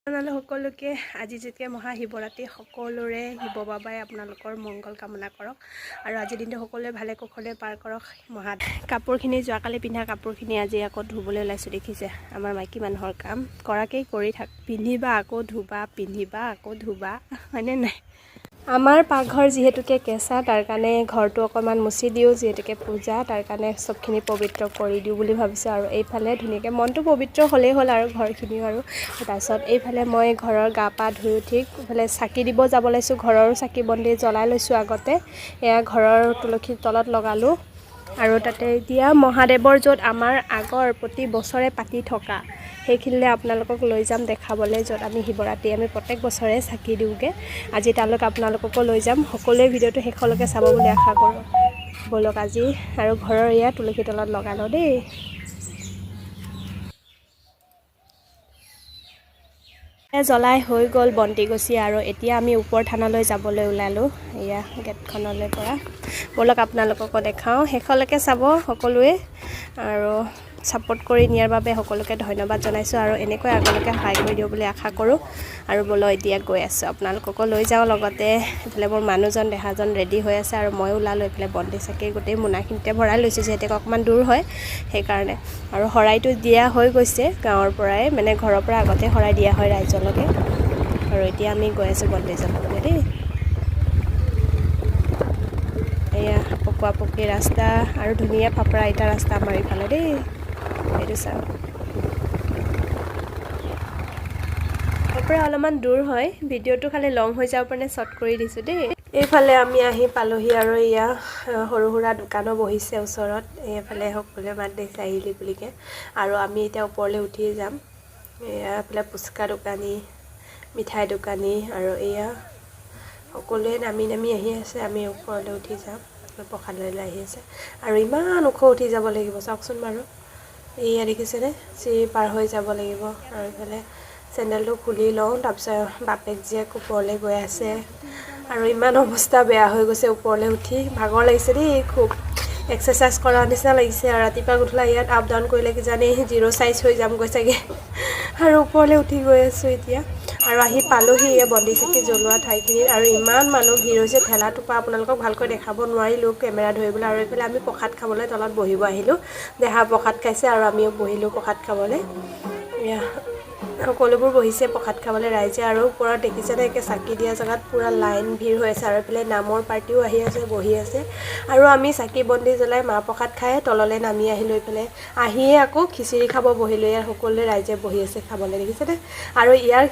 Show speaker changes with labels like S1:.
S1: আপোনালোক সকলোকে আজি যেতিয়া মহা শিৱৰাত্ৰি সকলোৰে শিৱ বাবাই আপোনালোকৰ মংগল কামনা কৰক আৰু আজিৰ দিনটো সকলোৱে ভালে কুশলে পাৰ কৰক। কাপোৰখিনি যোৱাকালি পিন্ধা কাপোৰখিনি আজি আকৌ ধুবলৈ ওলাইছোঁ। দেখিছে আমাৰ মাইকী মানুহৰ কাম কৰাকেই কৰি থাক, পিন্ধিবা আকৌ ধুবা, পিন্ধিবা আকৌ ধুবা, হয়নে নাই? আমাৰ পাকঘৰ যিহেতুকে কেঁচা, তাৰ কাৰণে ঘৰটো অকণমান মুচি দিওঁ, যিহেতুকে পূজা তাৰ কাৰণে চবখিনি পবিত্ৰ কৰি দিওঁ বুলি ভাবিছোঁ। আৰু এইফালে ধুনীয়াকৈ মনটো পবিত্ৰ হ'লেই হ'ল আৰু ঘৰখিনিও। আৰু তাৰপিছত এইফালে মই ঘৰৰ গা পা ধুই উঠি এইফালে চাকি দিব যাব লৈছোঁ। ঘৰৰ চাকি বন্তি জ্বলাই লৈছোঁ আগতে, এয়া ঘৰৰ তুলসীৰ তলত লগালোঁ। আৰু তাতে এতিয়া মহাদেৱৰ য'ত আমাৰ আগৰ প্ৰতি বছৰে পাতি থকা সেইখিনিলৈ আপোনালোকক লৈ যাম দেখাবলৈ, য'ত আমি শিৱৰাত্ৰি আমি প্ৰত্যেক বছৰে চাকি দিওঁগৈ। আজি তালৈকে আপোনালোককো লৈ যাম। সকলোৱে ভিডিঅ'টো শেষলৈকে চাব বুলি আশা কৰোঁ। ব'লক আজি আৰু ঘৰৰ এয়া তুলসী তলত লগাই লওঁ দেই। জ্বলাই হৈ গ'ল বন্তি গছি, আৰু এতিয়া আমি ওপৰ থানলৈ যাবলৈ ওলালোঁ। এয়া গেটখনলৈ পৰা ব'লক আপোনালোককো দেখাওঁ, শেষলৈকে চাব সকলোৱে আৰু ছাপোৰ্ট কৰি নিয়াৰ বাবে সকলোকে ধন্যবাদ জনাইছোঁ। আৰু এনেকৈ আগলৈকে সহায় কৰি দিওঁ বুলি আশা কৰোঁ। আৰু ব'লক এতিয়া গৈ আছোঁ, আপোনালোককো লৈ যাওঁ লগতে। এইফালে মোৰ মানুহজন দেহাজন ৰেডি হৈ আছে আৰু মই ওলালোঁ। এইফালে বন্তি চাকি গোটেই মোনাখিনিতে ভৰাই লৈছোঁ, যিহেতুকে অকণমান দূৰ হয় সেইকাৰণে। আৰু শৰাইটো দিয়া হৈ গৈছে গাঁৱৰ পৰাই, মানে ঘৰৰ পৰা আগতে শৰাই দিয়া হয় ৰাইজলৈকে। আৰু এতিয়া আমি গৈ আছোঁ বন্তি জ্বলাবলৈ দেই। এয়া পকোৱা পকি ৰাস্তা আৰু ধুনীয়া ফাপৰা ইটা ৰাস্তা আমাৰ এইফালে দেই। এইটো চাওঁ, তাৰ পৰা অলপমান দূৰ হয়, ভিডিঅ'টো খালি লং হৈ যাব কাৰণে শ্বৰ্ট কৰি দিছোঁ দেই। এইফালে আমি আহি পালোহি আৰু এয়া সৰু সুৰা দোকানো বহিছে ওচৰত। এইফালে সকলোৱে মাত দিছে আহিলি বুলিকৈ। আৰু আমি এতিয়া ওপৰলৈ উঠি যাম। এয়া এইফালে ফুচকা দোকানী, মিঠাই দোকানী, আৰু এয়া সকলোৱে নামি নামি আহি আছে। আমি ওপৰলৈ উঠি যাম, প্ৰসাদলৈ আহি আছে। আৰু ইমান ওখ উঠি যাব লাগিব চাওকচোন বাৰু। এয়া দেখিছেনে, চিৰি পাৰ হৈ যাব লাগিব। আৰু এইফালে চেণ্ডেলটো খুলি লওঁ, তাৰপিছত বাপেক জীয়েক ওপৰলৈ গৈ আছে। আৰু ইমান অৱস্থা বেয়া হৈ গৈছে ওপৰলৈ উঠি, ভাগৰ লাগিছে দেই খুব। এক্সাৰচাইজ কৰাৰ নিচিনা লাগিছে। আৰু ৰাতিপুৱা গধূলা ইয়াত আপ ডাউন কৰিলে কিজানি 0 সাইজ হৈ যামগৈ চাগে। আৰু ওপৰলৈ উঠি গৈ আছোঁ এতিয়া। আৰু আহি পালোহি এই বন্তি চাকি জ্বলোৱা ঠাইখিনিত। আৰু ইমান মানুহ ভিৰ হৈছে, ঠেলাটোৰ পৰা আপোনালোকক ভালকৈ দেখাব নোৱাৰিলোঁ কেমেৰা ধৰিবলৈ। আৰু এইফালে আমি প্ৰসাদ খাবলৈ তলত বহিব আহিলোঁ। দেহা প্ৰসাদ খাইছে আৰু আমিও বহিলোঁ প্ৰসাদ খাবলৈ। এয়া সকলোবোৰ বহিছে প্ৰসাদ খাবলৈ ৰাইজে। আৰু ওপৰত দেখিছেনে একে চাকি দিয়া জেগাত পূৰা লাইন ভিৰ হৈ আছে। আৰু এইফালে নামৰ পাৰ্টিও আহি আছে, বহি আছে। আৰু আমি চাকি বন্তি জ্বলাই মাহ প্ৰসাদ খাই তললৈ নামি আহিলোঁ। এইফালে আহিয়ে আকৌ খিচিৰি খাব বহিলোঁ। ইয়াৰ সকলোৱে ৰাইজে বহি আছে খাবলৈ, দেখিছেনে। আৰু ইয়াৰ